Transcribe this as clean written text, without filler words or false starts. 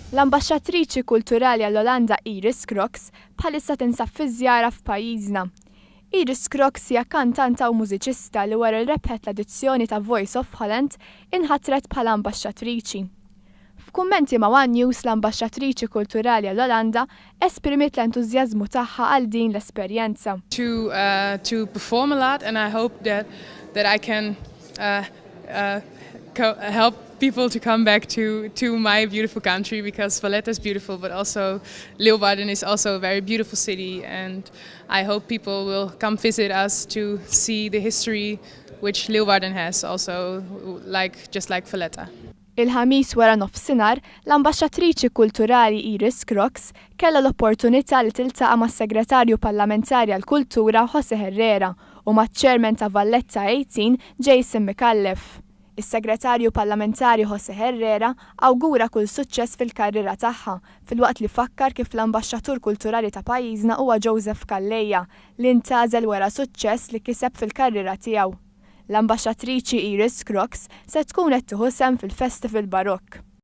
L-ambaxxatriċi kulturali għall-Olanda Iris Kroues bħalissa tinsab fi żjara f'pajjiżna. Iris Kroues hija kantanta u mużiċista li wara rebħet l-edizzjoni ta' Voice of Holland intghazlet bħala ambaxxatriċi. F'kummenti ma' One News l-ambaxxatriċi kulturali għall-Olanda esprimiet l-entużjażmu tagħha għal din l-esperjenza. To perform a lot, and I hope that I can help people to come back to my beautiful country, because Valletta is beautiful, but also Leeuwarden is also a very beautiful city, and I hope people will come visit us to see the history which Leeuwarden has also, just like Valletta. Il-ħamis wara nofsinhar, l-ambaxxatriċi kulturali Iris Kroues kellha l-opportunità li tiltaqa' mas-segretarju parlamentari għall-Kultura José Herrera u maċ-chairman ta' Valletta 18 Jason Mikallef. Is-segretarju parlamentari José Herrera awgura kull suċċess fil-karriera tagħha filwaqt li fakkar kif l-ambaxxatur kulturali ta' pajjiżna huwa Joseph Kellha li intgħażel wara suċċess li kiseb fil-karriera tiegħu. L-ambaxxatriċi Iris Kroues se tkun qed tieħu sehem fil-Festival Barokk.